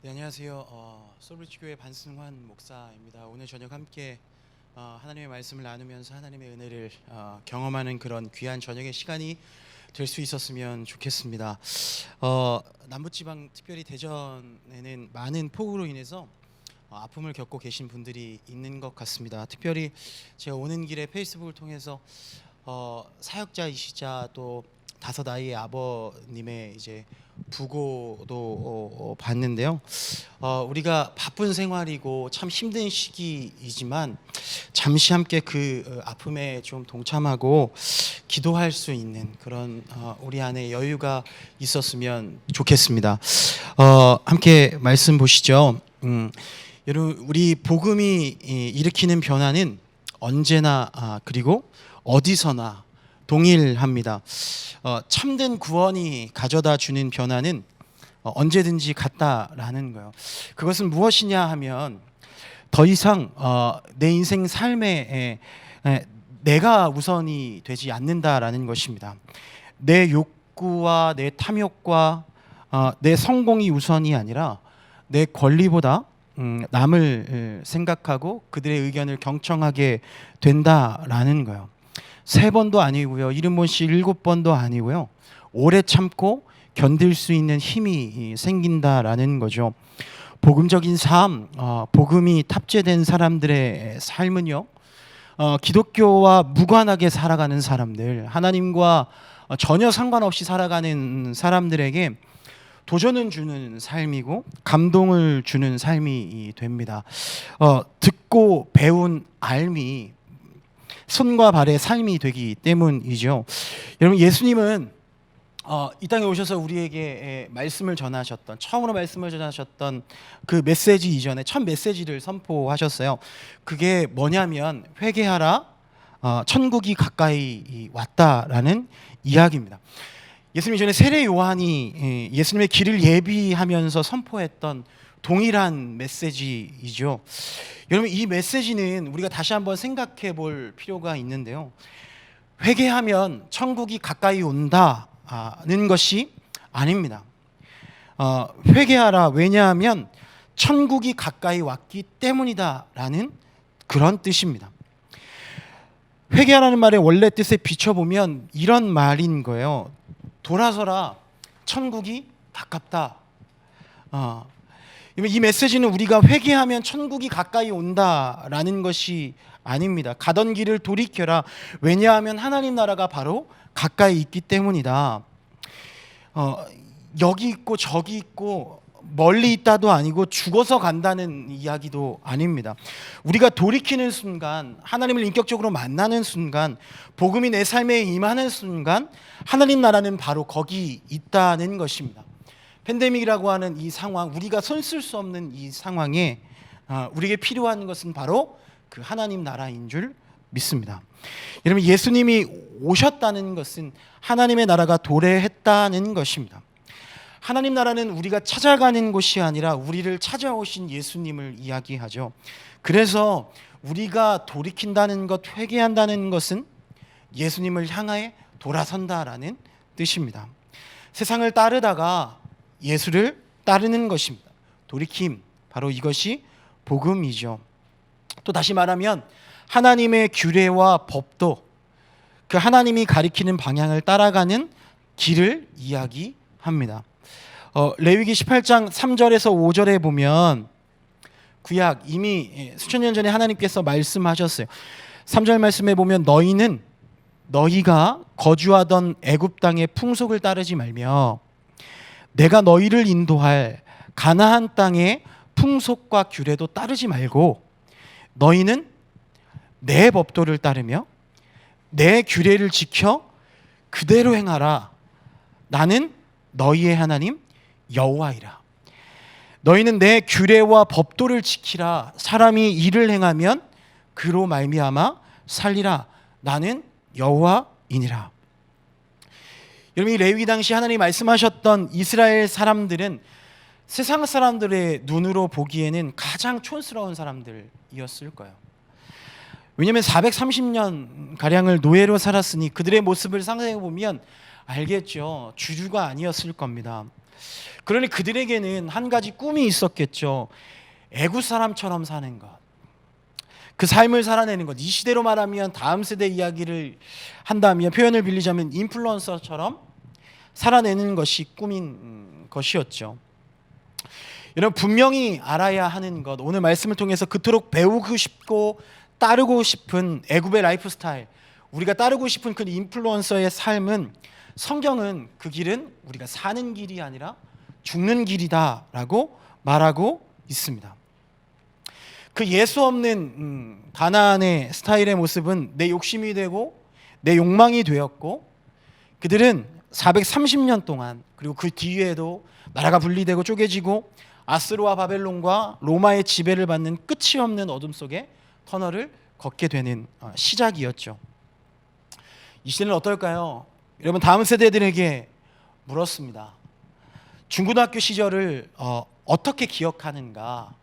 네, 안녕하세요. 솔브리지 교회 반승환 목사입니다. 오늘 저녁 함께 하나님의 말씀을 나누면서 하나님의 은혜를 경험하는 그런 귀한 저녁의 시간이 될 수 있었으면 좋겠습니다. 남부지방 특별히 대전에는 많은 폭우로 인해서 아픔을 겪고 계신 분들이 있는 것 같습니다. 특별히 제가 오는 길에 페이스북을 통해서 사역자이시자 또 5 아이의 아버님의 이제 부고도 봤는데요. 우리가 바쁜 생활이고 참 힘든 시기이지만 잠시 함께 그 아픔에 좀 동참하고 기도할 수 있는 그런 우리 안에 여유가 있었으면 좋겠습니다. 함께 말씀 보시죠. 여러분, 우리 복음이 일으키는 변화는 언제나 그리고 어디서나 동일합니다. 참된 구원이 가져다 주는 변화는 언제든지 같다라는 거예요. 그것은 무엇이냐 하면 더 이상 내 인생 삶에 내가 우선이 되지 않는다라는 것입니다. 내 욕구와 내 탐욕과 내 성공이 우선이 아니라 내 권리보다 남을 생각하고 그들의 의견을 경청하게 된다라는 거예요. 3번도 아니고요, 70번씩 7번도 아니고요, 오래 참고 견딜 수 있는 힘이 생긴다라는 거죠. 복음적인 삶, 복음이 탑재된 사람들의 삶은요, 기독교와 무관하게 살아가는 사람들, 하나님과 전혀 상관없이 살아가는 사람들에게 도전을 주는 삶이고 감동을 주는 삶이 됩니다. 듣고 배운 알미 손과 발의 삶이 되기 때문이죠. 여러분, 예수님은 이 땅에 오셔서 우리에게 말씀을 전하셨던, 처음으로 말씀을 전하셨던 그 메시지 이전에 첫 메시지를 선포하셨어요. 그게 뭐냐면 회개하라, 천국이 가까이 왔다라는 이야기입니다. 예수님 전에 세례 요한이 예수님의 길을 예비하면서 선포했던 동일한 메시지이죠. 여러분, 이 메시지는 우리가 다시 한번 생각해 볼 필요가 있는데요. 회개하면 천국이 가까이 온다는 것이 아닙니다. 회개하라, 왜냐하면 천국이 가까이 왔기 때문이다라는 그런 뜻입니다. 회개하라는 말의 원래 뜻에 비춰보면 이런 말인 거예요. 돌아서라, 천국이 가깝다. 이 메시지는 우리가 회개하면 천국이 가까이 온다라는 것이 아닙니다. 가던 길을 돌이켜라. 왜냐하면 하나님 나라가 바로 가까이 있기 때문이다. 여기 있고 저기 있고 멀리 있다도 아니고 죽어서 간다는 이야기도 아닙니다. 우리가 돌이키는 순간, 하나님을 인격적으로 만나는 순간, 복음이 내 삶에 임하는 순간 하나님 나라는 바로 거기 있다는 것입니다. 팬데믹이라고 하는 이 상황, 우리가 손 쓸 수 없는 이 상황에 우리에게 필요한 것은 바로 그 하나님 나라인 줄 믿습니다. 여러분, 예수님이 오셨다는 것은 하나님의 나라가 도래했다는 것입니다. 하나님 나라는 우리가 찾아가는 곳이 아니라 우리를 찾아오신 예수님을 이야기하죠. 그래서 우리가 돌이킨다는 것, 회개한다는 것은 예수님을 향해 돌아선다라는 뜻입니다. 세상을 따르다가 예수를 따르는 것입니다. 돌이킴, 바로 이것이 복음이죠. 또 다시 말하면 하나님의 규례와 법도 그 하나님이 가리키는 방향을 따라가는 길을 이야기합니다. 레위기 18장 3절에서 5절에 보면 구약 이미 수천 년 전에 하나님께서 말씀하셨어요. 3절 말씀에 보면 너희가 거주하던 애굽 땅의 풍속을 따르지 말며 내가 너희를 인도할 가나안 땅의 풍속과 규례도 따르지 말고 너희는 내 법도를 따르며 내 규례를 지켜 그대로 행하라. 나는 너희의 하나님 여호와이라. 너희는 내 규례와 법도를 지키라. 사람이 이를 행하면 그로 말미암아 살리라. 나는 여호와이니라. 여러분, 이 레위기 당시 하나님이 말씀하셨던 이스라엘 사람들은 세상 사람들의 눈으로 보기에는 가장 촌스러운 사람들이었을 거예요. 왜냐하면 430년 가량을 노예로 살았으니 그들의 모습을 상상해 보면 알겠죠. 주류가 아니었을 겁니다. 그러니 그들에게는 한 가지 꿈이 있었겠죠. 애굽 사람처럼 사는 것, 그 삶을 살아내는 것. 이 시대로 말하면 다음 세대 이야기를 한다면, 표현을 빌리자면 인플루언서처럼 살아내는 것이 꿈인 것이었죠. 여러분, 분명히 알아야 하는 것, 오늘 말씀을 통해서 그토록 배우고 싶고 따르고 싶은 애굽의 라이프 스타일, 우리가 따르고 싶은 그 인플루언서의 삶은, 성경은 그 길은 우리가 사는 길이 아니라 죽는 길이다라고 말하고 있습니다. 그 예수 없는 가나안의 스타일의 모습은 내 욕심이 되고 내 욕망이 되었고, 그들은 430년 동안, 그리고 그 뒤에도 나라가 분리되고 쪼개지고 아스로와 바벨론과 로마의 지배를 받는 끝이 없는 어둠 속에 터널을 걷게 되는 시작이었죠. 이 시대는 어떨까요? 여러분, 다음 세대들에게 물었습니다. 중고등학교 시절을 어떻게 기억하는가?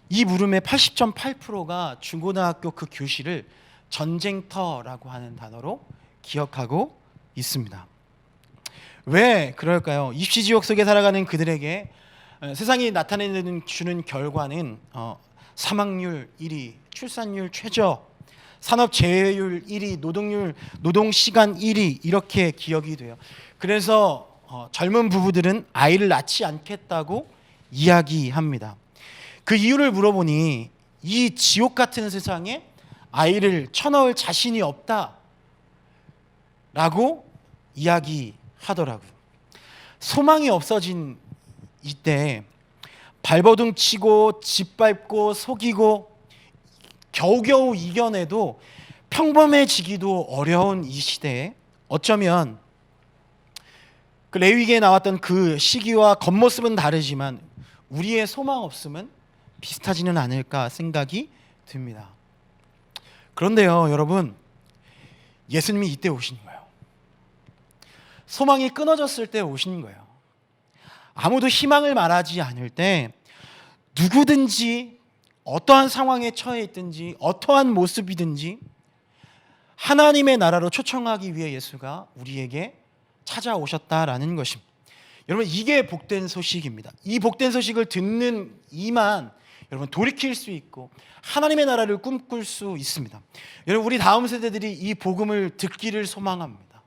이 물음의 80.8%가 중고등학교 그 교실을 전쟁터라고 하는 단어로 기억하고 있습니다. 왜 그럴까요? 입시지옥 속에 살아가는 그들에게 세상이 주는 결과는 사망률 1위, 출산율 최저, 산업 재해율 1위, 노동시간 1위, 이렇게 기억이 돼요. 그래서 젊은 부부들은 아이를 낳지 않겠다고 이야기합니다. 그 이유를 물어보니 이 지옥 같은 세상에 아이를 쳐넣을 자신이 없다라고 이야기하더라고요. 소망이 없어진 이때 발버둥 치고 짓밟고 속이고 겨우겨우 이겨내도 평범해지기도 어려운 이 시대에, 어쩌면 그 레위기에 나왔던 그 시기와 겉모습은 다르지만 우리의 소망 없음은 비슷하지는 않을까 생각이 듭니다. 그런데요, 여러분, 예수님이 이때 오신 거예요. 소망이 끊어졌을 때 오신 거예요. 아무도 희망을 말하지 않을 때 누구든지 어떠한 상황에 처해 있든지 어떠한 모습이든지 하나님의 나라로 초청하기 위해 예수가 우리에게 찾아오셨다라는 것입니다. 여러분, 이게 복된 소식입니다. 이 복된 소식을 듣는 이만 여러분 돌이킬 수 있고 하나님의 나라를 꿈꿀 수 있습니다. 여러분, 우리 다음 세대들이 이 복음을 듣기를 소망합니다.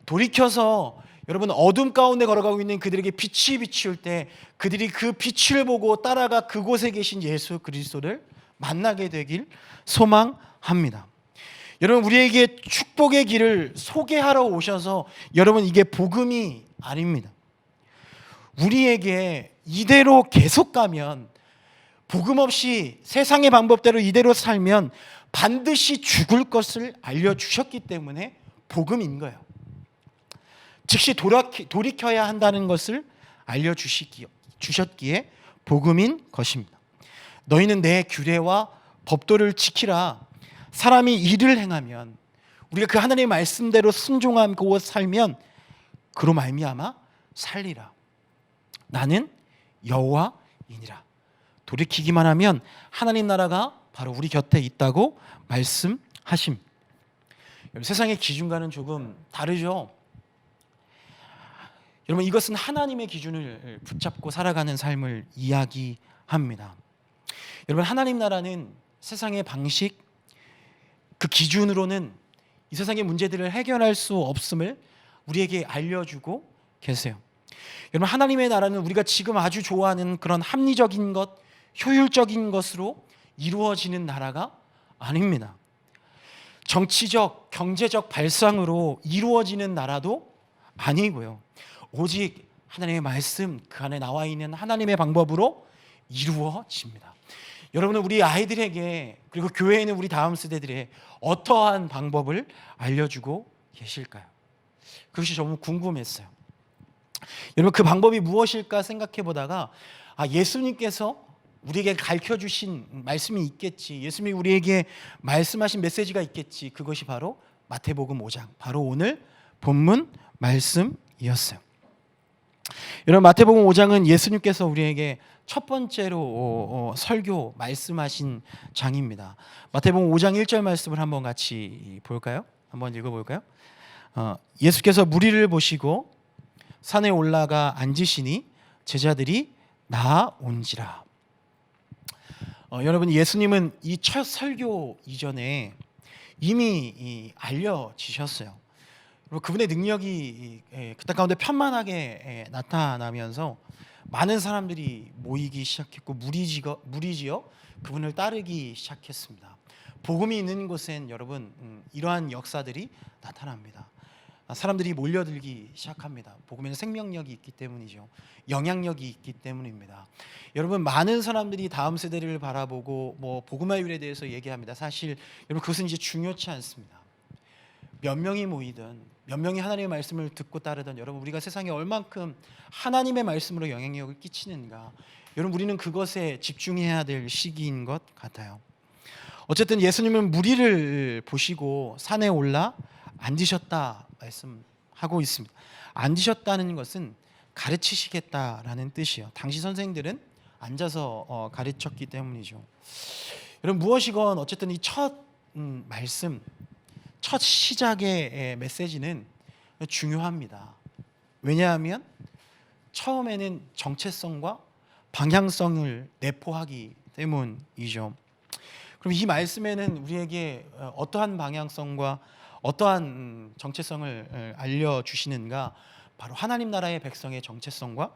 돌이켜서 여러분, 어둠 가운데 걸어가고 있는 그들에게 빛이 비추일 때 그들이 그 빛을 보고 따라가 그곳에 계신 예수 그리스도를 만나게 되길 소망합니다. 여러분, 우리에게 축복의 길을 소개하러 오셔서, 여러분, 이게 복음이 아닙니다. 우리에게 이대로 계속 가면, 복음 없이 세상의 방법대로 이대로 살면 반드시 죽을 것을 알려주셨기 때문에 복음인 거예요. 즉시 돌이켜야 한다는 것을 알려주셨기에 복음인 것입니다. 너희는 내 규례와 법도를 지키라. 사람이 이를 행하면, 우리가 그 하나님의 말씀대로 순종하고 살면 그로 말미암아 살리라. 나는 여호와이니라. 돌이키기만 하면 하나님 나라가 바로 우리 곁에 있다고 말씀하십니다. 세상의 기준과는 조금 다르죠. 여러분, 이것은 하나님의 기준을 붙잡고 살아가는 삶을 이야기합니다. 여러분, 하나님 나라는 세상의 방식, 그 기준으로는 이 세상의 문제들을 해결할 수 없음을 우리에게 알려주고 계세요. 여러분, 하나님의 나라는 우리가 지금 아주 좋아하는 그런 합리적인 것, 효율적인 것으로 이루어지는 나라가 아닙니다. 정치적, 경제적 발상으로 이루어지는 나라도 아니고요. 오직 하나님의 말씀, 그 안에 나와 있는 하나님의 방법으로 이루어집니다. 여러분은 우리 아이들에게, 그리고 교회에 있는 우리 다음 세대들의 어떠한 방법을 알려주고 계실까요? 그것이 너무 궁금했어요. 여러분, 그 방법이 무엇일까 생각해 보다가 예수님께서 우리에게 가르쳐 주신 말씀이 있겠지, 예수님이 우리에게 말씀하신 메시지가 있겠지. 그것이 바로 마태복음 5장, 바로 오늘 본문 말씀이었어요. 여러분, 마태복음 5장은 예수님께서 우리에게 첫 번째로 설교 말씀하신 장입니다. 마태복음 5장 1절 말씀을 한번 같이 볼까요? 한번 읽어볼까요? 예수께서 무리를 보시고 산에 올라가 앉으시니 제자들이 나아온지라. 여러분, 예수님은 이 첫 설교 이전에 이미 알려지셨어요. 그분의 능력이 그 땅 가운데 편만하게 나타나면서 많은 사람들이 모이기 시작했고 무리지어 그분을 따르기 시작했습니다. 복음이 있는 곳엔 여러분 이러한 역사들이 나타납니다. 사람들이 몰려들기 시작합니다. 복음에는 생명력이 있기 때문이죠. 영향력이 있기 때문입니다. 여러분, 많은 사람들이 다음 세대를 바라보고 복음화율에 대해서 얘기합니다. 사실 여러분, 그것은 이제 중요치 않습니다. 몇 명이 모이든 몇 명이 하나님의 말씀을 듣고 따르든 여러분, 우리가 세상에 얼만큼 하나님의 말씀으로 영향력을 끼치는가, 여러분, 우리는 그것에 집중해야 될 시기인 것 같아요. 어쨌든 예수님은 무리를 보시고 산에 올라 앉으셨다 말씀하고 있습니다. 앉으셨다는 것은 가르치시겠다라는 뜻이에요. 당시 선생들은 앉아서 가르쳤기 때문이죠. 여러분, 무엇이건 어쨌든 이 첫 말씀, 첫 시작의 메시지는 중요합니다. 왜냐하면 처음에는 정체성과 방향성을 내포하기 때문이죠. 그럼 이 말씀에는 우리에게 어떠한 방향성과 어떠한 정체성을 알려주시는가? 바로 하나님 나라의 백성의 정체성과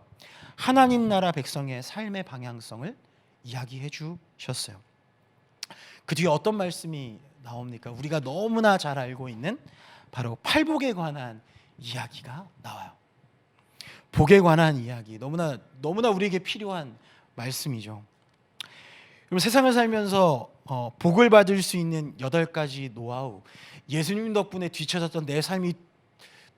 하나님 나라 백성의 삶의 방향성을 이야기해 주셨어요. 그 뒤에 어떤 말씀이 나옵니까? 우리가 너무나 잘 알고 있는 바로 팔복에 관한 이야기가 나와요. 복에 관한 이야기, 너무나 우리에게 필요한 말씀이죠. 그럼 세상을 살면서 복을 받을 수 있는 8가지 노하우, 예수님 덕분에 뒤처졌던 내 삶이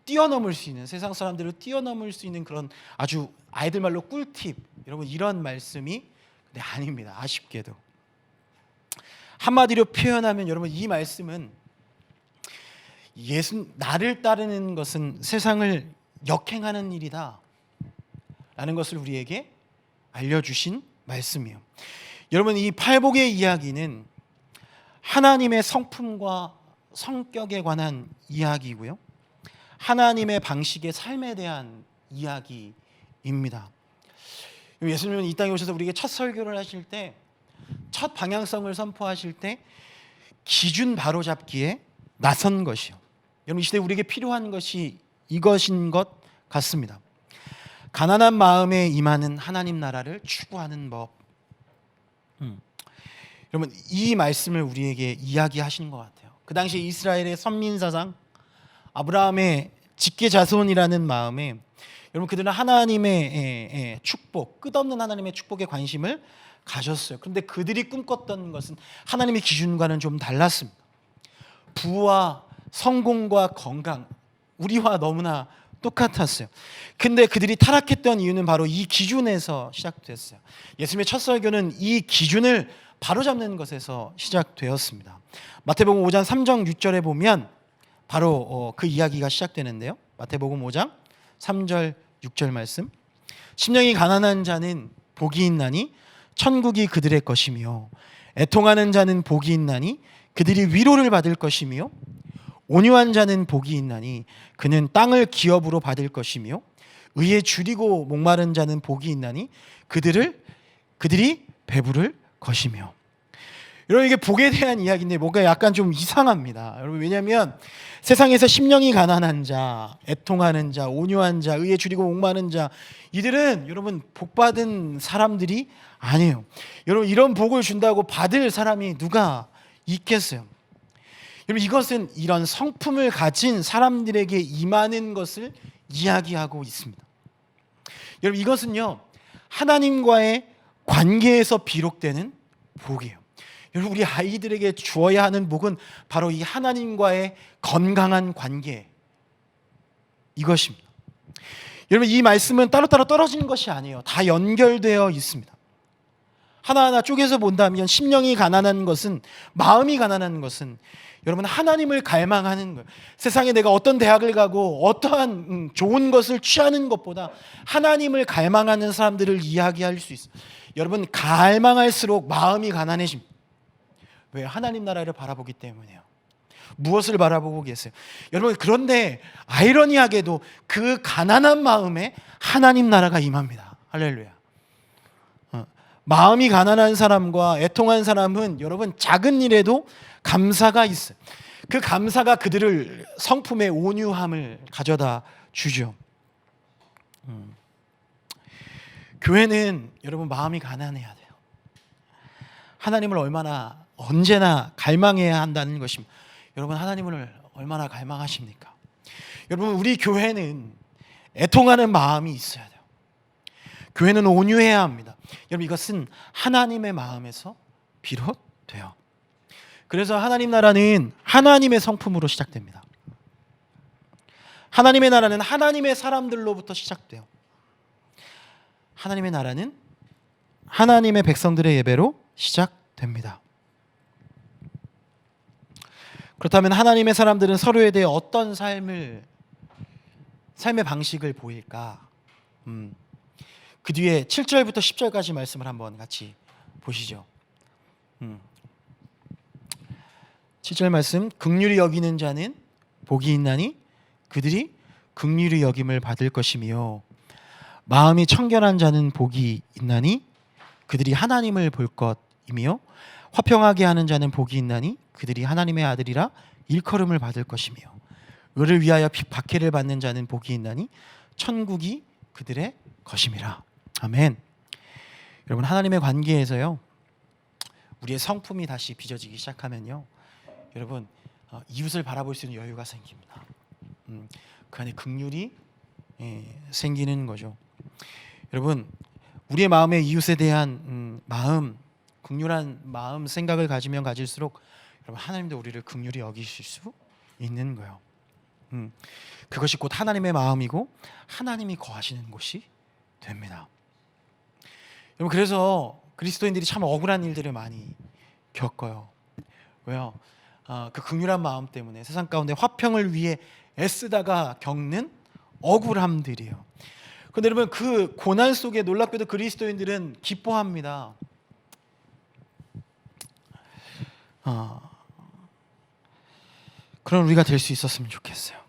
뛰어넘을 수 있는, 세상 사람들을 뛰어넘을 수 있는 그런 아주 아이들 말로 꿀팁, 여러분, 이런 말씀이 아닙니다. 아쉽게도. 한마디로 표현하면 여러분, 이 말씀은 나를 따르는 것은 세상을 역행하는 일이다 라는 것을 우리에게 알려주신 말씀이에요. 여러분, 이 팔복의 이야기는 하나님의 성품과 성격에 관한 이야기고요, 하나님의 방식의 삶에 대한 이야기입니다. 예수님은 이 땅에 오셔서 우리에게 첫 설교를 하실 때, 첫 방향성을 선포하실 때 기준 바로잡기에 나선 것이요. 여러분, 이 시대에 우리에게 필요한 것이 이것인 것 같습니다. 가난한 마음에 임하는 하나님 나라를 추구하는 법. 여러분, 이 말씀을 우리에게 이야기하시는 것 같아요. 그 당시 이스라엘의 선민사상 아브라함의 직계자손이라는 마음에 여러분, 그들은 하나님의 축복, 끝없는 하나님의 축복에 관심을 가졌어요. 그런데 그들이 꿈꿨던 것은 하나님의 기준과는 좀 달랐습니다. 부와 성공과 건강, 우리와 너무나 똑같았어요. 근데 그들이 타락했던 이유는 바로 이 기준에서 시작됐어요. 예수님의 첫 설교는 이 기준을 바로잡는 것에서 시작되었습니다. 마태복음 5장 3절 6절에 보면 바로 그 이야기가 시작되는데요. 마태복음 5장 3절 6절 말씀. 심령이 가난한 자는 복이 있나니 천국이 그들의 것이며, 애통하는 자는 복이 있나니 그들이 위로를 받을 것이며, 온유한 자는 복이 있나니 그는 땅을 기업으로 받을 것이며, 의에 줄이고 목마른 자는 복이 있나니 그들이 배부를 것이며. 여러분, 이게 복에 대한 이야기인데 뭔가 약간 좀 이상합니다. 여러분, 왜냐하면 세상에서 심령이 가난한 자, 애통하는 자, 온유한 자, 의에 줄이고 목마른 자, 이들은 여러분 복받은 사람들이 아니에요. 여러분, 이런 복을 준다고 받을 사람이 누가 있겠어요? 여러분, 이것은 이런 성품을 가진 사람들에게 임하는 것을 이야기하고 있습니다. 여러분, 이것은요, 하나님과의 관계에서 비록되는 복이에요. 여러분, 우리 아이들에게 주어야 하는 복은 바로 이 하나님과의 건강한 관계, 이것입니다. 여러분, 이 말씀은 따로따로 떨어지는 것이 아니에요. 다 연결되어 있습니다. 하나하나 쪼개서 본다면 심령이 가난한 것은, 마음이 가난한 것은 여러분 하나님을 갈망하는 거예요. 세상에 내가 어떤 대학을 가고 어떠한 좋은 것을 취하는 것보다 하나님을 갈망하는 사람들을 이야기할 수 있어요. 여러분, 갈망할수록 마음이 가난해집니다. 왜? 하나님 나라를 바라보기 때문이에요. 무엇을 바라보고 계세요? 여러분, 그런데 아이러니하게도 그 가난한 마음에 하나님 나라가 임합니다. 할렐루야. 마음이 가난한 사람과 애통한 사람은 여러분 작은 일에도 감사가 있어요. 그 감사가 그들을 성품의 온유함을 가져다 주죠. 교회는 여러분 마음이 가난해야 돼요. 하나님을 얼마나 언제나 갈망해야 한다는 것입니다. 여러분, 하나님을 얼마나 갈망하십니까? 여러분, 우리 교회는 애통하는 마음이 있어야 돼요. 교회는 온유해야 합니다. 여러분, 이것은 하나님의 마음에서 비롯돼요. 그래서 하나님 나라는 하나님의 성품으로 시작됩니다. 하나님의 나라는 하나님의 사람들로부터 시작돼요. 하나님의 나라는 하나님의 백성들의 예배로 시작됩니다. 그렇다면 하나님의 사람들은 서로에 대해 어떤 삶의 방식을 보일까? 그 뒤에 7절부터 10절까지 말씀을 한번 같이 보시죠. 7절 말씀, 긍휼히 여기는 자는 복이 있나니 그들이 긍휼히 여김을 받을 것이며 마음이 청결한 자는 복이 있나니 그들이 하나님을 볼 것이며 화평하게 하는 자는 복이 있나니 그들이 하나님의 아들이라 일컬음을 받을 것이며 의를 위하여 박해를 받는 자는 복이 있나니 천국이 그들의 것임이라. 아멘. 여러분, 하나님의 관계에서요, 우리의 성품이 다시 빚어지기 시작하면요, 여러분, 이웃을 바라볼 수 있는 여유가 생깁니다. 그 안에 긍휼이 생기는 거죠. 여러분, 우리의 마음에 이웃에 대한 마음, 긍휼한 마음, 생각을 가지면 가질수록 여러분, 하나님도 우리를 긍휼히 여기실 수 있는 거예요. 그것이 곧 하나님의 마음이고 하나님이 거하시는 곳이 됩니다. 여러분, 그래서 그리스도인들이 참 억울한 일들을 많이 겪어요. 왜요? 그 긍휼한 마음 때문에 세상 가운데 화평을 위해 애쓰다가 겪는 억울함들이에요. 그런데 여러분, 그 고난 속에 놀랍게도 그리스도인들은 기뻐합니다. 그런 우리가 될 수 있었으면 좋겠어요.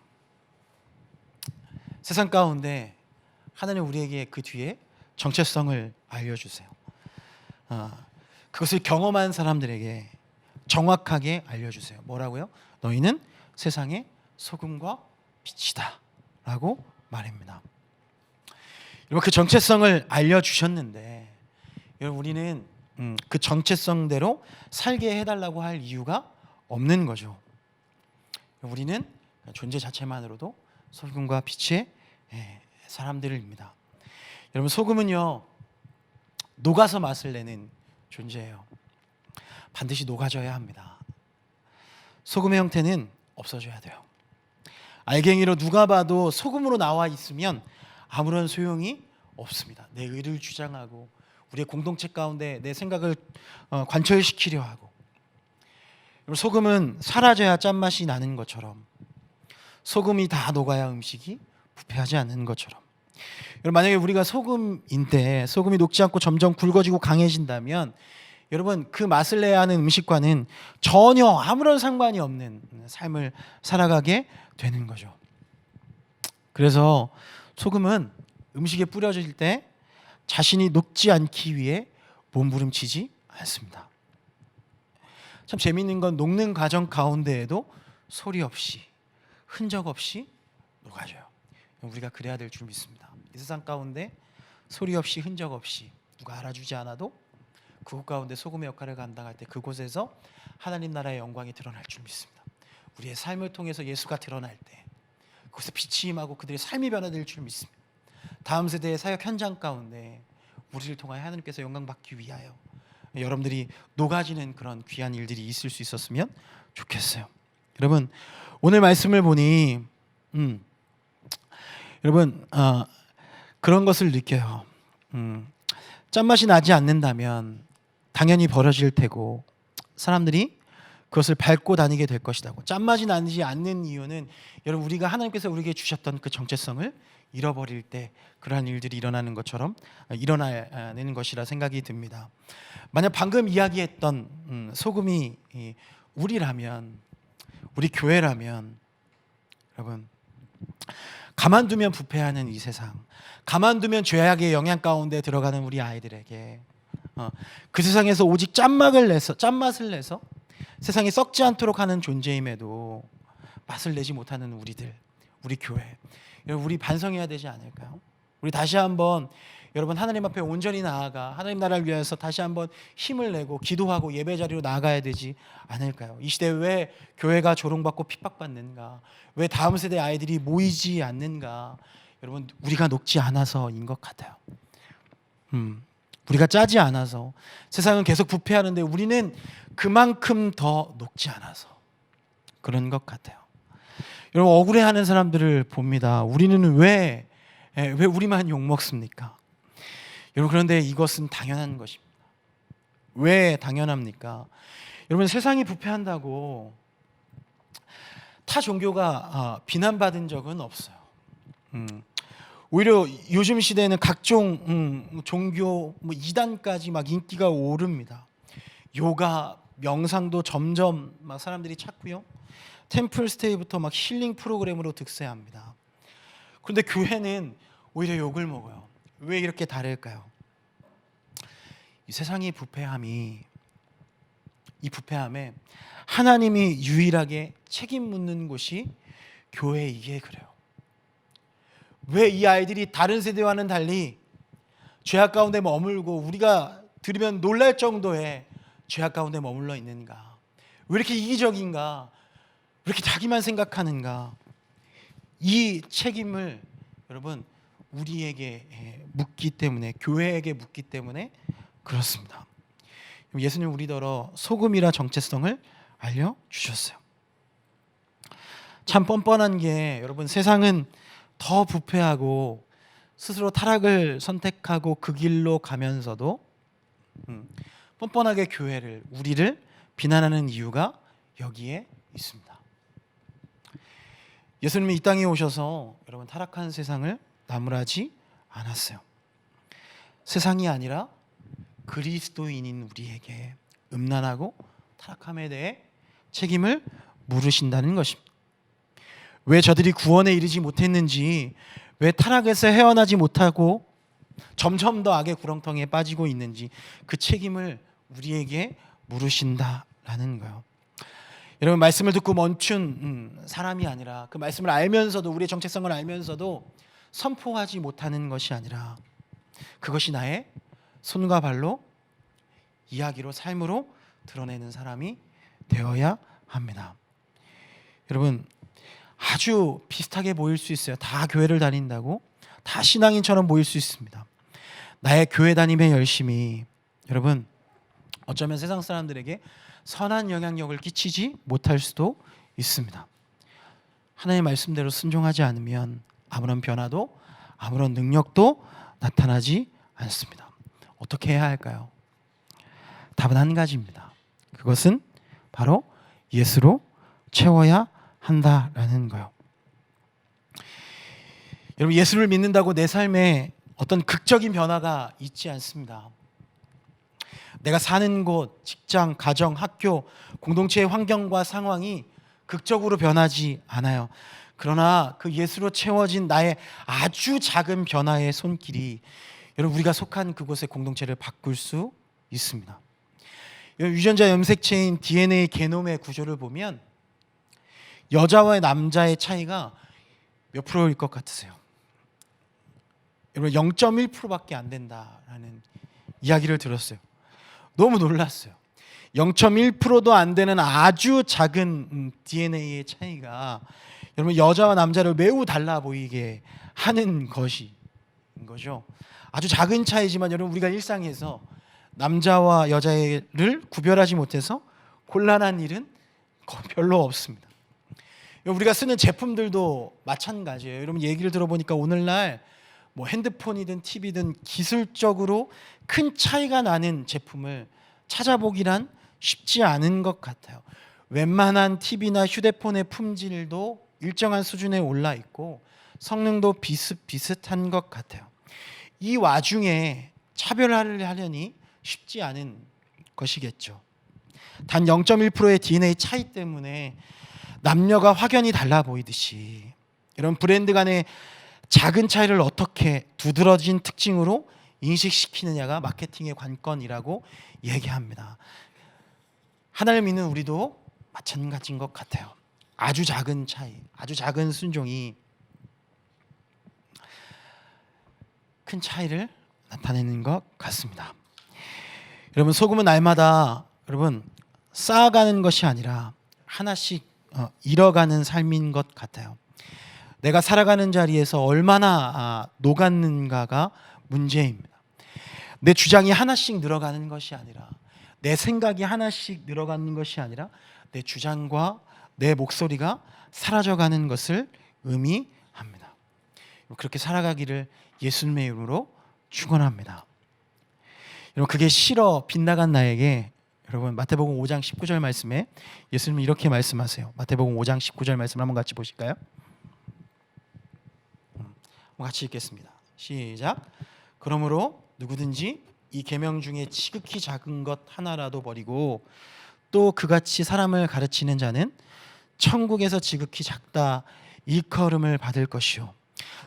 세상 가운데 하나님 우리에게 그 뒤에 정체성을 알려주세요. 그것을 경험한 사람들에게 정확하게 알려주세요. 뭐라고요? 너희는 세상의 소금과 빛이다 라고 말합니다. 여러분, 그 정체성을 알려주셨는데 여러분, 우리는 그 정체성대로 살게 해달라고 할 이유가 없는 거죠. 우리는 존재 자체만으로도 소금과 빛의 사람들입니다. 여러분, 소금은요, 녹아서 맛을 내는 존재예요. 반드시 녹아져야 합니다. 소금의 형태는 없어져야 돼요. 알갱이로 누가 봐도 소금으로 나와 있으면 아무런 소용이 없습니다. 내 의를 주장하고 우리의 공동체 가운데 내 생각을 관철시키려 하고, 소금은 사라져야 짠맛이 나는 것처럼 소금이 다 녹아야 음식이 부패하지 않는 것처럼, 여러분, 만약에 우리가 소금인데 소금이 녹지 않고 점점 굵어지고 강해진다면 여러분, 그 맛을 내야 하는 음식과는 전혀 아무런 상관이 없는 삶을 살아가게 되는 거죠. 그래서 소금은 음식에 뿌려질 때 자신이 녹지 않기 위해 몸부림치지 않습니다. 참 재미있는 건 녹는 과정 가운데에도 소리 없이 흔적 없이 녹아져요. 우리가 그래야 될 줄 믿습니다. 이 세상 가운데 소리 없이 흔적 없이 누가 알아주지 않아도 그곳 가운데 소금의 역할을 감당할 때 그곳에서 하나님 나라의 영광이 드러날 줄 믿습니다. 우리의 삶을 통해서 예수가 드러날 때 거기서 빛이 임하고 그들의 삶이 변화될 줄 믿습니다. 다음 세대의 사역 현장 가운데 우리를 통하여 하나님께서 영광 받기 위하여 여러분들이 녹아지는 그런 귀한 일들이 있을 수 있었으면 좋겠어요. 여러분, 오늘 말씀을 보니 여러분, 그런 것을 느껴요. 짠맛이 나지 않는다면 당연히 버려질 테고 사람들이 그것을 밟고 다니게 될 것이라고. 짠맛이 나지 않는 이유는 여러분, 우리가 하나님께서 우리에게 주셨던 그 정체성을 잃어버릴 때 그러한 일들이 일어나는 것처럼 일어나는 것이라 생각이 듭니다. 만약 방금 이야기했던 소금이 우리라면 우리 교회라면 여러분, 가만두면 부패하는 이 세상, 가만두면 죄악의 영향 가운데 들어가는 우리 아이들에게 그 세상에서 오직 짠맛을 내서 세상에 썩지 않도록 하는 존재임에도 맛을 내지 못하는 우리들, 우리 교회, 여러분, 우리 반성해야 되지 않을까요? 우리 다시 한번 여러분 하나님 앞에 온전히 나아가 하나님 나라를 위해서 다시 한번 힘을 내고 기도하고 예배 자리로 나아가야 되지 않을까요? 이 시대에 왜 교회가 조롱받고 핍박받는가? 왜 다음 세대 아이들이 모이지 않는가? 여러분, 우리가 녹지 않아서인 것 같아요. 우리가 짜지 않아서 세상은 계속 부패하는데 우리는 그만큼 더 녹지 않아서 그런 것 같아요. 여러분, 억울해하는 사람들을 봅니다. 우리는 왜 우리만 욕먹습니까? 여러분, 그런데 이것은 당연한 것입니다. 왜 당연합니까? 여러분, 세상이 부패한다고 타 종교가 비난받은 적은 없어요. 오히려 요즘 시대에는 각종 종교 이단까지 막 인기가 오릅니다. 요가, 명상도 점점 막 사람들이 찾고요. 템플 스테이부터 막 힐링 프로그램으로 득세합니다. 그런데 교회는 오히려 욕을 먹어요. 왜 이렇게 다를까요? 이 세상의 부패함에 하나님이 유일하게 책임 묻는 곳이 교회이기에 그래요. 왜 이 아이들이 다른 세대와는 달리 죄악 가운데 머물고 우리가 들으면 놀랄 정도의 죄악 가운데 머물러 있는가? 왜 이렇게 이기적인가? 왜 이렇게 자기만 생각하는가? 이 책임을 여러분 우리에게 묻기 때문에, 교회에게 묻기 때문에 그렇습니다. 예수님 우리더러 소금이라 정체성을 알려주셨어요. 참 뻔뻔한 게 여러분, 세상은 더 부패하고 스스로 타락을 선택하고 그 길로 가면서도 뻔뻔하게 교회를, 우리를 비난하는 이유가 여기에 있습니다. 예수님이 이 땅에 오셔서 여러분 타락한 세상을 나무라지 않았어요. 세상이 아니라 그리스도인인 우리에게 음란하고 타락함에 대해 책임을 물으신다는 것입니다. 왜 저들이 구원에 이르지 못했는지, 왜 타락에서 헤어나지 못하고 점점 더 악의 구렁텅이에 빠지고 있는지 그 책임을 우리에게 물으신다라는 거예요. 여러분, 말씀을 듣고 멈춘 사람이 아니라, 그 말씀을 알면서도, 우리의 정체성을 알면서도 선포하지 못하는 것이 아니라 그것이 나의 손과 발로, 이야기로, 삶으로 드러내는 사람이 되어야 합니다. 여러분, 아주 비슷하게 보일 수 있어요. 다 교회를 다닌다고 다 신앙인처럼 보일 수 있습니다. 나의 교회 다님의 열심이 여러분 어쩌면 세상 사람들에게 선한 영향력을 끼치지 못할 수도 있습니다. 하나님의 말씀대로 순종하지 않으면 아무런 변화도 아무런 능력도 나타나지 않습니다. 어떻게 해야 할까요? 답은 한 가지입니다. 그것은 바로 예수로 채워야 한다라는 거예요. 여러분, 예수를 믿는다고 내 삶에 어떤 극적인 변화가 있지 않습니다. 내가 사는 곳, 직장, 가정, 학교, 공동체의 환경과 상황이 극적으로 변하지 않아요. 그러나 그 예수로 채워진 나의 아주 작은 변화의 손길이 여러분 우리가 속한 그곳의 공동체를 바꿀 수 있습니다. 유전자 염색체인 DNA 게놈의 구조를 보면 여자와 남자의 차이가 몇 프로일 것 같으세요? 여러분 0.1%밖에 안 된다라는 이야기를 들었어요. 너무 놀랐어요. 0.1%도 안 되는 아주 작은 DNA의 차이가 여러분 여자와 남자를 매우 달라 보이게 하는 것인 거죠. 아주 작은 차이지만 여러분 우리가 일상에서 남자와 여자를 구별하지 못해서 곤란한 일은 별로 없습니다. 우리가 쓰는 제품들도 마찬가지예요. 여러분 얘기를 들어보니까 오늘날 뭐 핸드폰이든 TV든 기술적으로 큰 차이가 나는 제품을 찾아보기란 쉽지 않은 것 같아요. 웬만한 TV나 휴대폰의 품질도 일정한 수준에 올라 있고 성능도 비슷비슷한 것 같아요. 이 와중에 차별화를 하려니 쉽지 않은 것이겠죠. 단 0.1%의 DNA 차이 때문에 남녀가 확연히 달라 보이듯이 이런 브랜드 간의 작은 차이를 어떻게 두드러진 특징으로 인식시키느냐가 마케팅의 관건이라고 얘기합니다. 하나님을 믿는 우리도 마찬가지인 것 같아요. 아주 작은 차이, 아주 작은 순종이 큰 차이를 나타내는 것 같습니다. 여러분, 소금은 날마다 여러분 쌓아가는 것이 아니라 하나씩 잃어가는 삶인 것 같아요. 내가 살아가는 자리에서 얼마나 녹았는가가 문제입니다. 내 주장이 하나씩 늘어가는 것이 아니라, 내 생각이 하나씩 늘어가는 것이 아니라 내 주장과 내 목소리가 사라져가는 것을 의미합니다. 그렇게 살아가기를 예수님의 이름으로 축원합니다. 여러분, 그게 싫어 빗나간 나에게, 여러분 마태복음 5장 19절 말씀에 예수님은 이렇게 말씀하세요. 마태복음 5장 19절 말씀 한번 같이 보실까요? 같이 읽겠습니다. 시작. 그러므로 누구든지 이 계명 중에 지극히 작은 것 하나라도 버리고 또 그같이 사람을 가르치는 자는 천국에서 지극히 작다 일컬음을 받을 것이요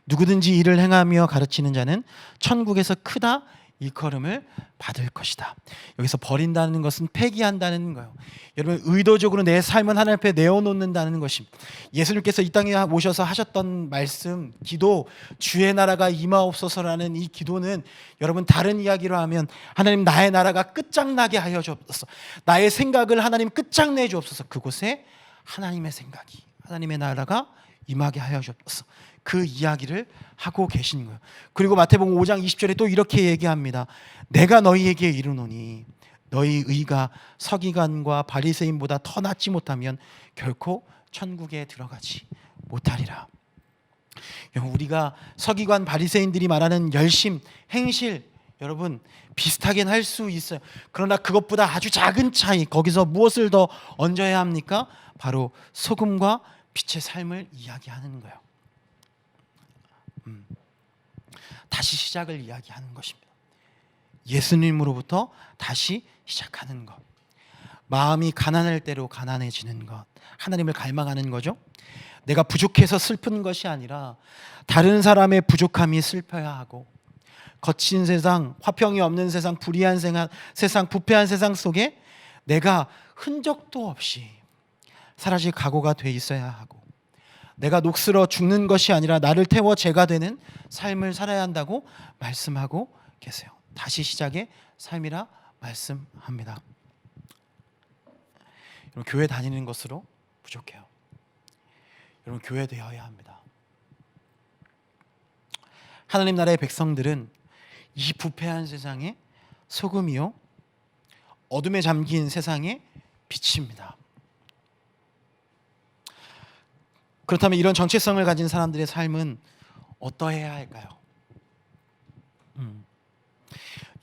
누구든지 이를 행하며 가르치는 자는 천국에서 크다 일컬음을 받을 것이다. 여기서 버린다는 것은 폐기한다는 거예요. 여러분, 의도적으로 내 삶은 하나님 앞에 내어놓는다는 것입니다. 예수님께서 이 땅에 오셔서 하셨던 말씀, 기도, 주의 나라가 임하옵소서라는 이 기도는 여러분 다른 이야기로 하면 하나님 나의 나라가 끝장나게 하여 주옵소서, 나의 생각을 하나님 끝장내 주옵소서, 그곳에 하나님의 생각이, 하나님의 나라가 임하게 하여 주옵소서, 그 이야기를 하고 계신 거예요. 그리고 마태복음 5장 20절에 또 이렇게 얘기합니다. 내가 너희에게 이르노니 너희 의가 서기관과 바리새인보다 더 낫지 못하면 결코 천국에 들어가지 못하리라. 우리가 서기관 바리새인들이 말하는 열심, 행실, 여러분 비슷하긴 할 수 있어요. 그러나 그것보다 아주 작은 차이, 거기서 무엇을 더 얹어야 합니까? 바로 소금과 빛의 삶을 이야기하는 거예요. 다시 시작을 이야기하는 것입니다. 예수님으로부터 다시 시작하는 것. 마음이 가난할 대로 가난해지는 것. 하나님을 갈망하는 거죠. 내가 부족해서 슬픈 것이 아니라 다른 사람의 부족함이 슬퍼야 하고, 거친 세상, 화평이 없는 세상, 불의한 세상, 부패한 세상 속에 내가 흔적도 없이 사라질 각오가 돼 있어야 하고, 내가 녹슬어 죽는 것이 아니라 나를 태워 죄가 되는 삶을 살아야 한다고 말씀하고 계세요. 다시 시작의 삶이라 말씀합니다. 여러분, 교회 다니는 것으로 부족해요. 여러분, 교회 되어야 합니다. 하나님 나라의 백성들은 이 부패한 세상의 소금이요 어둠에 잠긴 세상의 빛입니다. 그렇다면 이런 정체성을 가진 사람들의 삶은 어떠해야 할까요?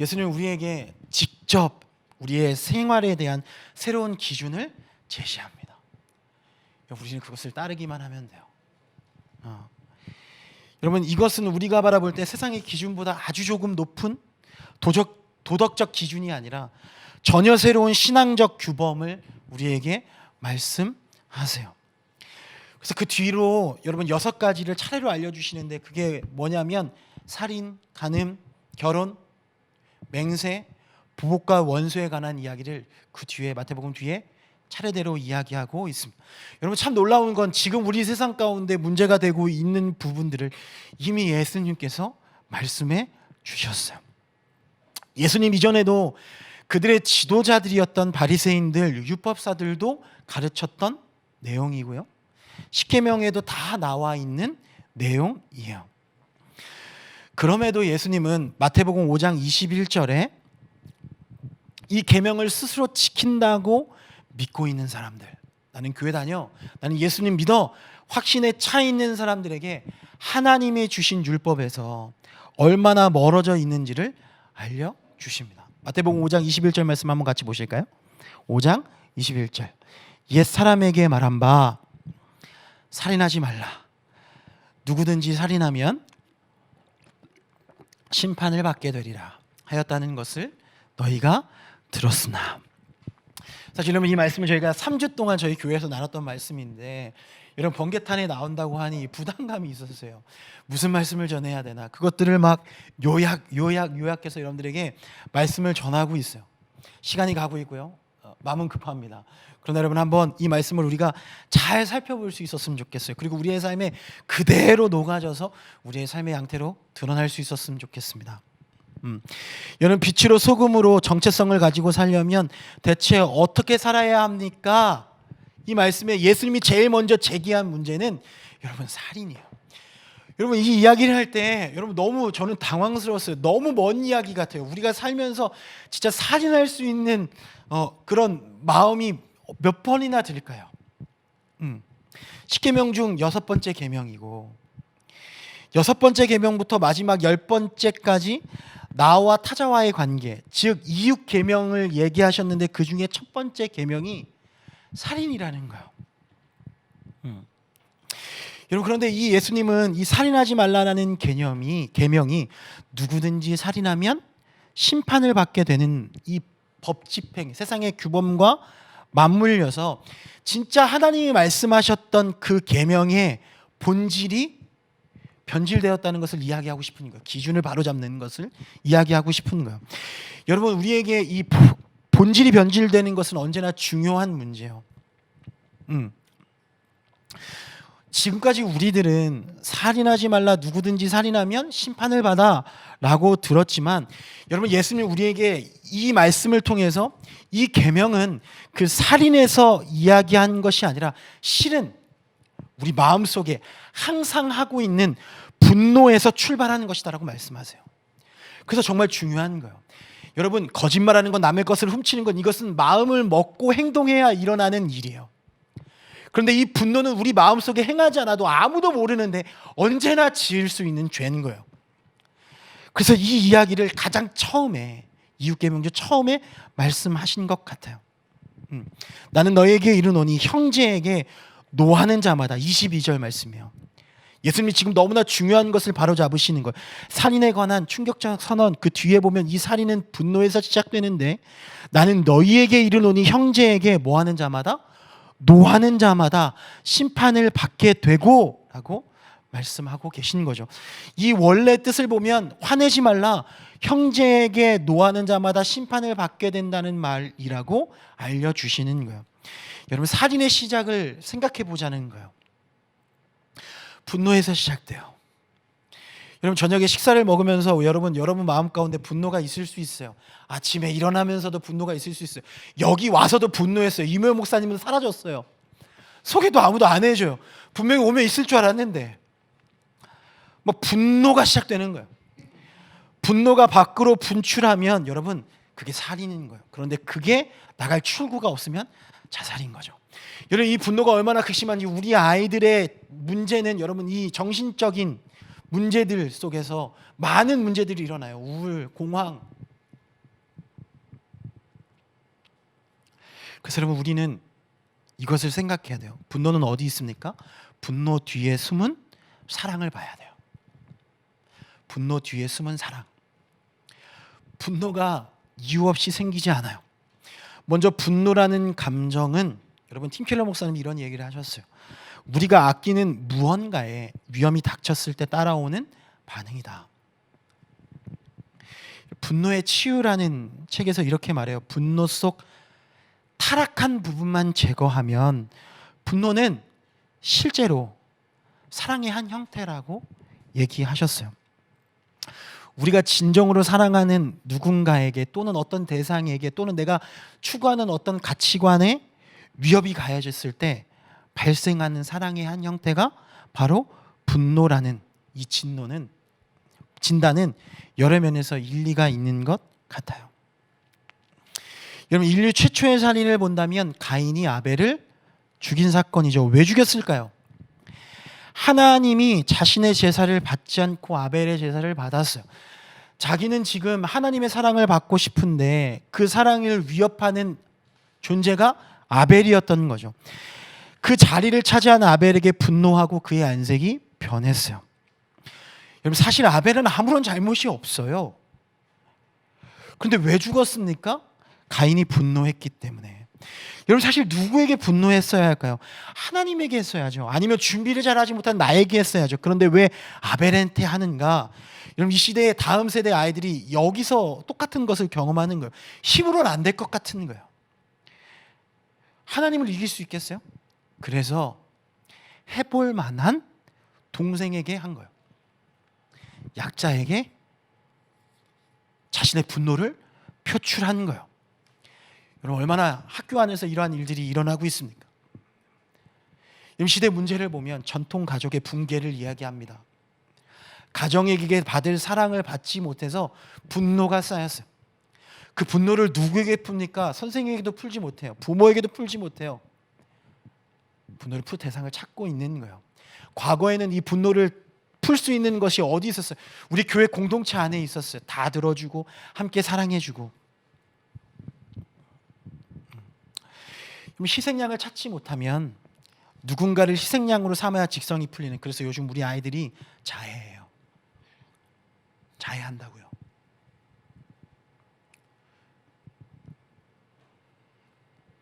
예수님은 우리에게 직접 우리의 생활에 대한 새로운 기준을 제시합니다. 우리는 그것을 따르기만 하면 돼요. 여러분, 이것은 우리가 바라볼 때 세상의 기준보다 아주 조금 높은 도덕적 기준이 아니라 전혀 새로운 신앙적 규범을 우리에게 말씀하세요. 그래서 그 뒤로 여러분 6가지를 차례로 알려주시는데, 그게 뭐냐면 살인, 간음, 결혼, 맹세, 부복과 원수에 관한 이야기를 그 뒤에 마태복음 뒤에 차례대로 이야기하고 있습니다. 여러분, 참 놀라운 건 지금 우리 세상 가운데 문제가 되고 있는 부분들을 이미 예수님께서 말씀해 주셨어요. 예수님 이전에도 그들의 지도자들이었던 바리새인들, 율법사들도 가르쳤던 내용이고요, 십계명에도 다 나와 있는 내용이에요. 그럼에도 예수님은 마태복음 5장 21절에 이 계명을 스스로 지킨다고 믿고 있는 사람들, 나는 교회 다녀, 나는 예수님 믿어, 확신에 차 있는 사람들에게 하나님이 주신 율법에서 얼마나 멀어져 있는지를 알려주십니다. 마태복음 5장 21절 말씀 한번 같이 보실까요? 5장 21절. 옛 사람에게 말한 바 살인하지 말라. 누구든지 살인하면 심판을 받게 되리라 하였다는 것을 너희가 들었으나. 사실 여러분 이 말씀을 저희가 3주 동안 저희 교회에서 나눴던 말씀인데 여러분 번개탄에 나온다고 하니 부담감이 있었어요. 무슨 말씀을 전해야 되나 그것들을 막 요약해서 여러분들에게 말씀을 전하고 있어요. 시간이 가고 있고요. 마음은 급합니다. 그러나 여러분 한번 이 말씀을 우리가 잘 살펴볼 수 있었으면 좋겠어요. 그리고 우리의 삶에 그대로 녹아져서 우리의 삶의 양태로 드러날 수 있었으면 좋겠습니다. 여러분 빛으로 소금으로 정체성을 가지고 살려면 대체 어떻게 살아야 합니까? 이 말씀에 예수님이 제일 먼저 제기한 문제는 여러분 살인이에요. 여러분 이 이야기를 할 때 여러분 너무 저는 당황스러웠어요. 너무 먼 이야기 같아요. 우리가 살면서 진짜 살인할 수 있는 그런 마음이 몇 번이나 들까요? 10계명 중 6번째 계명이고 6번째 계명부터 마지막 10번째까지 나와 타자와의 관계, 즉 이육 계명을 얘기하셨는데 그 중에 첫 번째 계명이 살인이라는 거예요. 여러분 그런데 이 예수님은 이 살인하지 말라는 계명이 누구든지 살인하면 심판을 받게 되는 이 법 집행, 세상의 규범과 맞물려서 진짜 하나님이 말씀하셨던 그 계명의 본질이 변질되었다는 것을 이야기하고 싶은 거예요. 기준을 바로잡는 것을 이야기하고 싶은 거예요. 여러분 우리에게 이 본질이 변질되는 것은 언제나 중요한 문제예요. 지금까지 우리들은 살인하지 말라 누구든지 살인하면 심판을 받아 라고 들었지만 여러분 예수님이 우리에게 이 말씀을 통해서 이 계명은 그 살인에서 이야기한 것이 아니라 실은 우리 마음속에 항상 하고 있는 분노에서 출발하는 것이다라고 말씀하세요. 그래서 정말 중요한 거예요. 여러분 거짓말하는 건 남의 것을 훔치는 건 이것은 마음을 먹고 행동해야 일어나는 일이에요. 그런데 이 분노는 우리 마음속에 행하지 않아도 아무도 모르는데 언제나 지을 수 있는 죄인 거예요. 그래서 이 이야기를 가장 처음에 이육계명 중 처음에 말씀하신 것 같아요. 나는 너에게 이르노니 형제에게 노하는 자마다 22절 말씀이에요. 예수님이 지금 너무나 중요한 것을 바로잡으시는 거예요. 살인에 관한 충격적 선언 그 뒤에 보면 이 살인은 분노에서 시작되는데 나는 너희에게 이르노니 형제에게 뭐하는 자마다 노하는 자마다 심판을 받게 되고 라고 말씀하고 계신 거죠. 이 원래 뜻을 보면 화내지 말라 형제에게 노하는 자마다 심판을 받게 된다는 말이라고 알려주시는 거예요. 여러분 살인의 시작을 생각해 보자는 거예요. 분노에서 시작돼요. 여러분 저녁에 식사를 먹으면서 여러분 마음 가운데 분노가 있을 수 있어요. 아침에 일어나면서도 분노가 있을 수 있어요. 여기 와서도 분노했어요. 이묘 목사님은 사라졌어요. 소개도 아무도 안 해줘요. 분명히 오면 있을 줄 알았는데 뭐 분노가 시작되는 거예요. 분노가 밖으로 분출하면 여러분 그게 살인인 거예요. 그런데 그게 나갈 출구가 없으면 자살인 거죠. 여러분 이 분노가 얼마나 극심한지 우리 아이들의 문제는 여러분 이 정신적인 문제들 속에서 많은 문제들이 일어나요. 우울, 공황. 그래서 여러분 우리는 이것을 생각해야 돼요. 분노는 어디 있습니까? 분노 뒤에 숨은 사랑을 봐야 돼요. 분노 뒤에 숨은 사랑. 분노가 이유 없이 생기지 않아요. 먼저 분노라는 감정은 여러분 팀켈러 목사님이 이런 얘기를 하셨어요. 우리가 아끼는 무언가에 위험이 닥쳤을 때 따라오는 반응이다. 분노의 치유라는 책에서 이렇게 말해요. 분노 속 타락한 부분만 제거하면 분노는 실제로 사랑의 한 형태라고 얘기하셨어요. 우리가 진정으로 사랑하는 누군가에게 또는 어떤 대상에게 또는 내가 추구하는 어떤 가치관에 위협이 가해졌을 때 발생하는 사랑의 한 형태가 바로 분노라는 이 진단은 여러 면에서 일리가 있는 것 같아요. 여러분 인류 최초의 살인을 본다면 가인이 아벨을 죽인 사건이죠. 왜 죽였을까요? 하나님이 자신의 제사를 받지 않고 아벨의 제사를 받았어요. 자기는 지금 하나님의 사랑을 받고 싶은데 그 사랑을 위협하는 존재가 아벨이었던 거죠. 그 자리를 차지한 아벨에게 분노하고 그의 안색이 변했어요. 여러분 사실 아벨은 아무런 잘못이 없어요. 그런데 왜 죽었습니까? 가인이 분노했기 때문에. 여러분 사실 누구에게 분노했어야 할까요? 하나님에게 했어야죠. 아니면 준비를 잘하지 못한 나에게 했어야죠. 그런데 왜 아벨한테 하는가? 여러분 이 시대의 다음 세대 아이들이 여기서 똑같은 것을 경험하는 거예요. 힘으로는 안 될 것 같은 거예요. 하나님을 이길 수 있겠어요? 그래서 해볼 만한 동생에게 한 거예요. 약자에게 자신의 분노를 표출한 거예요. 여러분 얼마나 학교 안에서 이러한 일들이 일어나고 있습니까? 이 시대 문제를 보면 전통 가족의 붕괴를 이야기합니다. 가정에게 받을 사랑을 받지 못해서 분노가 쌓였어요. 그 분노를 누구에게 풉니까? 선생님에게도 풀지 못해요. 부모에게도 풀지 못해요. 분노를 풀 대상을 찾고 있는 거예요. 과거에는 이 분노를 풀 수 있는 것이 어디 있었어요? 우리 교회 공동체 안에 있었어요. 다 들어주고 함께 사랑해주고. 희생양을 찾지 못하면 누군가를 희생양으로 삼아야 직성이 풀리는. 그래서 요즘 우리 아이들이 자해해요. 자해한다고요.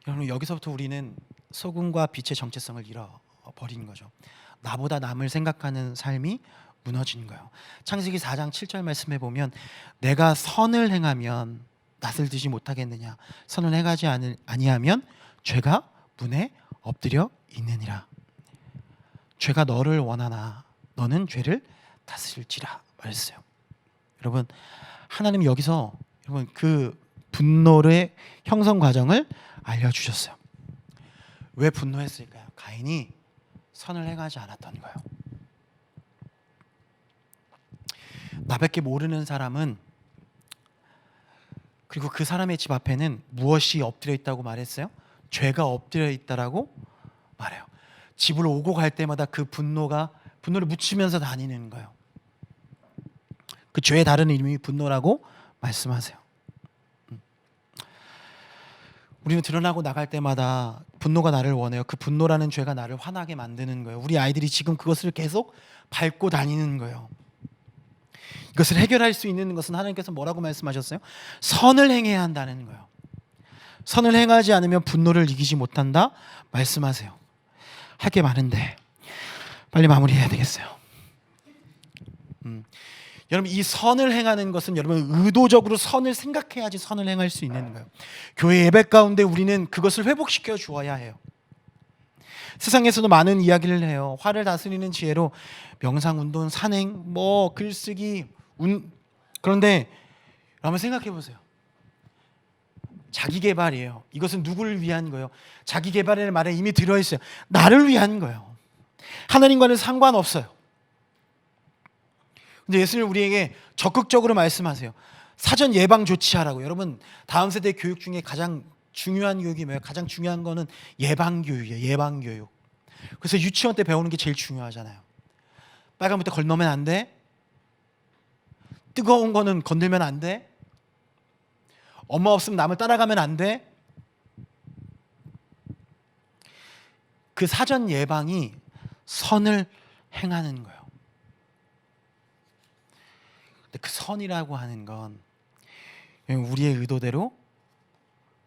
여러분 여기서부터 우리는 소금과 빛의 정체성을 잃어버린 거죠. 나보다 남을 생각하는 삶이 무너진 거예요. 창세기 4장 7절 말씀해 보면 내가 선을 행하면 낯을 들지 못하겠느냐. 선을 행하지 아니하면 죄가 문에 엎드려 있느니라. 죄가 너를 원하나 너는 죄를 다스릴지라 말했어요. 여러분 하나님이 여기서 여러분 그 분노의 형성 과정을 알려주셨어요. 왜 분노했을까요? 가인이 선을 행하지 않았던 거예요. 나밖에 모르는 사람은 그리고 그 사람의 집 앞에는 무엇이 엎드려 있다고 말했어요? 죄가 엎드려 있다라고 말해요. 집을 오고 갈 때마다 그 분노를 묻히면서 다니는 거예요. 그 죄의 다른 이름이 분노라고 말씀하세요. 우리는 드러나고 나갈 때마다 분노가 나를 원해요. 그 분노라는 죄가 나를 화나게 만드는 거예요. 우리 아이들이 지금 그것을 계속 밟고 다니는 거예요. 이것을 해결할 수 있는 것은 하나님께서 뭐라고 말씀하셨어요? 선을 행해야 한다는 거예요. 선을 행하지 않으면 분노를 이기지 못한다 말씀하세요. 할 게 많은데 빨리 마무리해야 되겠어요. 여러분 이 선을 행하는 것은 여러분 의도적으로 선을 생각해야지 선을 행할 수 있는 거예요. 교회 예배 가운데 우리는 그것을 회복시켜 주어야 해요. 세상에서도 많은 이야기를 해요. 화를 다스리는 지혜로 명상, 운동, 산행, 글쓰기, 그런데 한번 생각해 보세요. 자기 개발이에요. 이것은 누구를 위한 거예요? 자기 개발의 말에 이미 들어있어요. 나를 위한 거예요. 하나님과는 상관없어요. 근데 예수님 우리에게 적극적으로 말씀하세요. 사전 예방 조치하라고. 여러분 다음 세대 교육 중에 가장 중요한 교육이 뭐예요? 가장 중요한 거는 예방 교육이에요. 예방 교육. 그래서 유치원 때 배우는 게 제일 중요하잖아요. 빨간불 건너면 안 돼. 뜨거운 거는 건들면 안 돼. 엄마 없으면 남을 따라가면 안 돼. 그 사전 예방이 선을 행하는 거예요. 근데 그 선이라고 하는 건 우리의 의도대로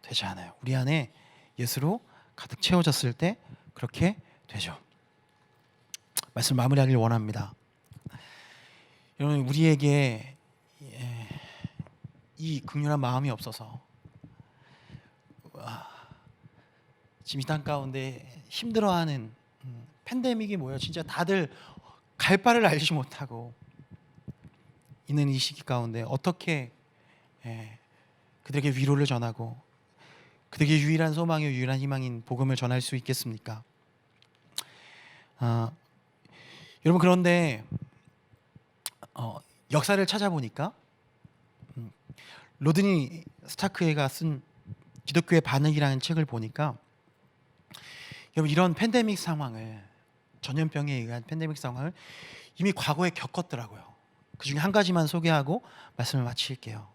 되지 않아요. 우리 안에 예수로 가득 채워졌을 때 그렇게 되죠. 말씀 마무리하길 원합니다. 여러분 우리에게 이 긍휼한 마음이 없어서 지금 이 땅 가운데 힘들어하는 팬데믹이 뭐예요? 진짜 다들 갈 바를 알지 못하고 있는 이 시기 가운데 어떻게 그들에게 위로를 전하고 그들에게 유일한 소망이요 유일한 희망인 복음을 전할 수 있겠습니까? 여러분 그런데 역사를 찾아보니까 로드니 스타크가 쓴 기독교의 반응이라는 책을 보니까 여러분 이런 팬데믹 상황을 전염병에 의한 팬데믹 상황을 이미 과거에 겪었더라고요. 그 중에 한 가지만 소개하고 말씀을 마칠게요.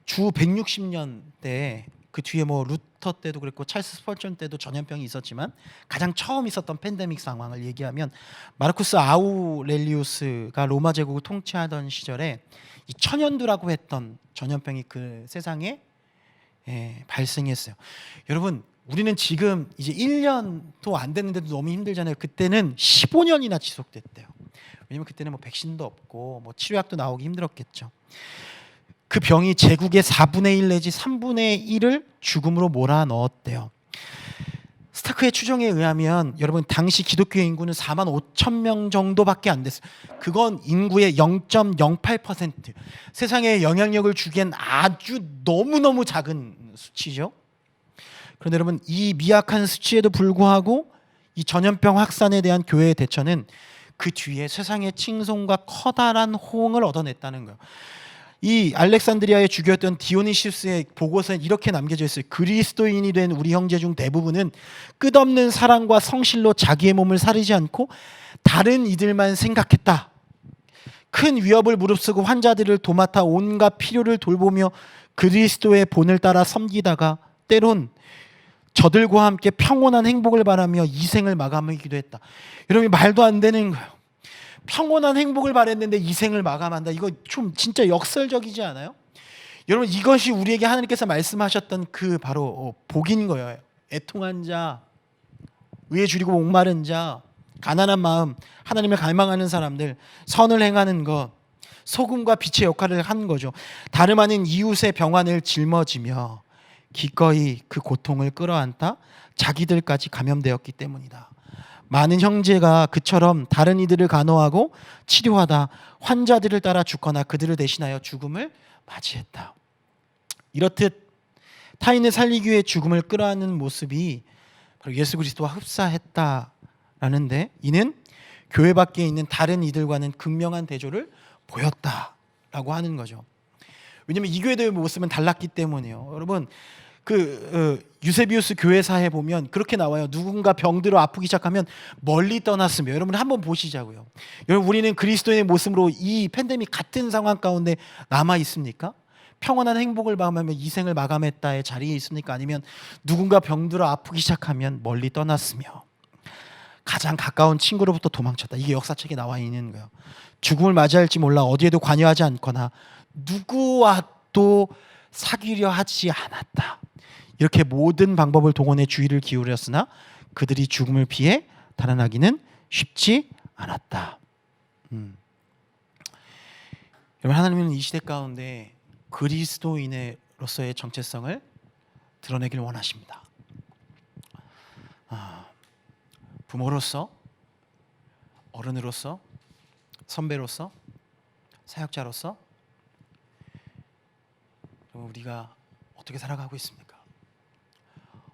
주 160년 때 그 뒤에 루터 때도 그랬고 찰스 스펄전 때도 전염병이 있었지만 가장 처음 있었던 팬데믹 상황을 얘기하면 마르쿠스 아우렐리우스가 로마 제국을 통치하던 시절에 이 천연두라고 했던 전염병이 그 세상에 발생했어요. 여러분, 우리는 지금 이제 1년도 안 됐는데도 너무 힘들잖아요. 그때는 15년이나 지속됐대요. 왜냐면 그때는 뭐 백신도 없고 뭐 치료약도 나오기 힘들었겠죠. 그 병이 제국의 4분의 1 내지 3분의 1을 죽음으로 몰아넣었대요. 스타크의 추정에 의하면 여러분 당시 기독교의 인구는 4만 5천 명 정도밖에 안 됐어요. 그건 인구의 0.08%. 세상에 영향력을 주기엔 아주 너무너무 작은 수치죠. 그런데 여러분 이 미약한 수치에도 불구하고 이 전염병 확산에 대한 교회의 대처는 그 뒤에 세상의 칭송과 커다란 호응을 얻어냈다는 거예요. 이 알렉산드리아의 주교였던 디오니시우스의 보고서에 이렇게 남겨져 있어요. 그리스도인이 된 우리 형제 중 대부분은 끝없는 사랑과 성실로 자기의 몸을 사르지 않고 다른 이들만 생각했다. 큰 위협을 무릅쓰고 환자들을 도맡아 온갖 필요를 돌보며 그리스도의 본을 따라 섬기다가 때론 저들과 함께 평온한 행복을 바라며 이 생을 마감하기도 했다. 여러분 말도 안 되는 거예요. 평온한 행복을 바랬는데 이 생을 마감한다. 이거 좀 진짜 역설적이지 않아요? 여러분 이것이 우리에게 하나님께서 말씀하셨던 그 바로 복인 거예요. 애통한 자, 의에 줄이고 목마른 자, 가난한 마음, 하나님을 갈망하는 사람들, 선을 행하는 것, 소금과 빛의 역할을 하는 거죠. 다름 아닌 이웃의 병환을 짊어지며 기꺼이 그 고통을 끌어안다 자기들까지 감염되었기 때문이다. 많은 형제가 그처럼 다른 이들을 간호하고 치료하다 환자들을 따라 죽거나 그들을 대신하여 죽음을 맞이했다. 이렇듯 타인을 살리기 위해 죽음을 끌어안는 모습이 바로 예수 그리스도와 흡사했다라는데 이는 교회 밖에 있는 다른 이들과는 극명한 대조를 보였다라고 하는 거죠. 왜냐하면 이 교회의 모습은 달랐기 때문이에요. 여러분 유세비우스 교회사에 보면 그렇게 나와요. 누군가 병들어 아프기 시작하면 멀리 떠났으며. 여러분 한번 보시자고요. 여러분 우리는 그리스도의 모습으로 이 팬데믹 같은 상황 가운데 남아 있습니까? 평온한 행복을 마감하며 이 생을 마감했다의 자리에 있습니까? 아니면 누군가 병들어 아프기 시작하면 멀리 떠났으며 가장 가까운 친구로부터 도망쳤다. 이게 역사책에 나와 있는 거예요. 죽음을 맞이할지 몰라 어디에도 관여하지 않거나 누구와도 사귀려 하지 않았다. 이렇게 모든 방법을 동원해 주의를 기울였으나 그들이 죽음을 피해 달아나기는 쉽지 않았다. 여러분 하나님은 이 시대 가운데 그리스도인으로서의 정체성을 드러내길 원하십니다. 부모로서, 어른으로서, 선배로서, 사역자로서 우리가 어떻게 살아가고 있습니까?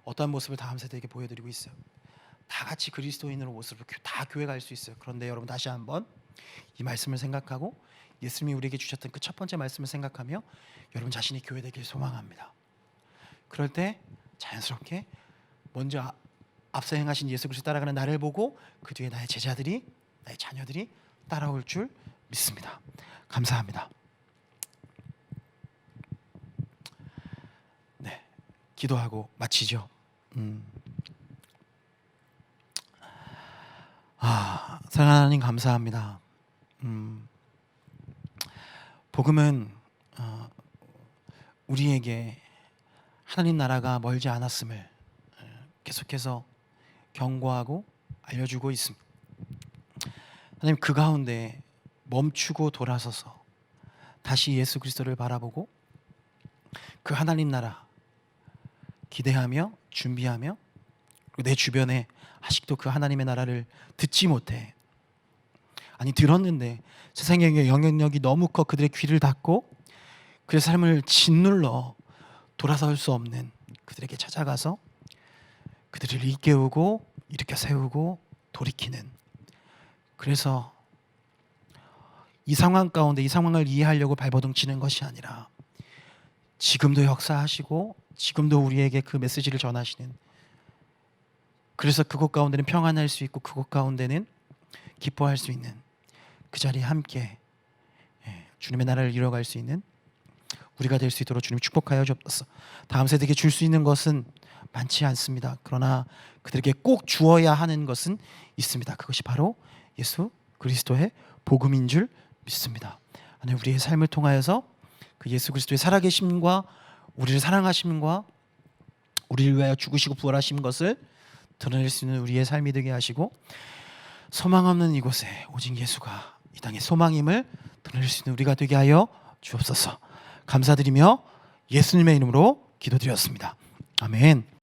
어떠한 모습을 다음 세대에게 보여드리고 있어요? 다 같이 그리스도인으로 모습으로 다 교회 갈 수 있어요. 그런데 여러분 다시 한번 이 말씀을 생각하고 예수님이 우리에게 주셨던 그 첫 번째 말씀을 생각하며 여러분 자신이 교회 되길 소망합니다. 그럴 때 자연스럽게 먼저 앞서 행하신 예수 그리스도 따라가는 나를 보고 그 뒤에 나의 제자들이, 나의 자녀들이 따라올 줄 믿습니다. 감사합니다. 네, 기도하고 마치죠. 사랑하는 하나님 감사합니다. 복음은 우리에게 하나님 나라가 멀지 않았음을 계속해서 경고하고 알려주고 있습니다. 하나님 그 가운데 멈추고 돌아서서 다시 예수 그리스도를 바라보고 그 하나님 나라 기대하며 준비하며 내 주변에 아직도 그 하나님의 나라를 듣지 못해. 아니 들었는데 세상의 영향력이 너무 커 그들의 귀를 닫고 그의 삶을 짓눌러 돌아설 수 없는 그들에게 찾아가서 그들을 일깨우고 일으켜 세우고 돌이키는, 그래서 이 상황 가운데 이 상황을 이해하려고 발버둥 치는 것이 아니라 지금도 역사하시고 지금도 우리에게 그 메시지를 전하시는, 그래서 그곳 가운데는 평안할 수 있고 그곳 가운데는 기뻐할 수 있는 그 자리에 함께 주님의 나라를 이뤄갈 수 있는 우리가 될 수 있도록 주님 축복하여 주옵소서. 다음 세대에게 줄 수 있는 것은 많지 않습니다. 그러나 그들에게 꼭 주어야 하는 것은 있습니다. 그것이 바로 예수 그리스도의 복음인 줄 믿습니다. 하나님, 우리의 삶을 통하여서 그 예수 그리스도의 살아계심과 우리를 사랑하심과 우리를 위하여 죽으시고 부활하신 것을 드러낼 수 있는 우리의 삶이 되게 하시고, 소망 없는 이곳에 오직 예수가 이 땅의 소망임을 드러낼 수 있는 우리가 되게 하여 주옵소서. 감사드리며 예수님의 이름으로 기도드렸습니다. 아멘.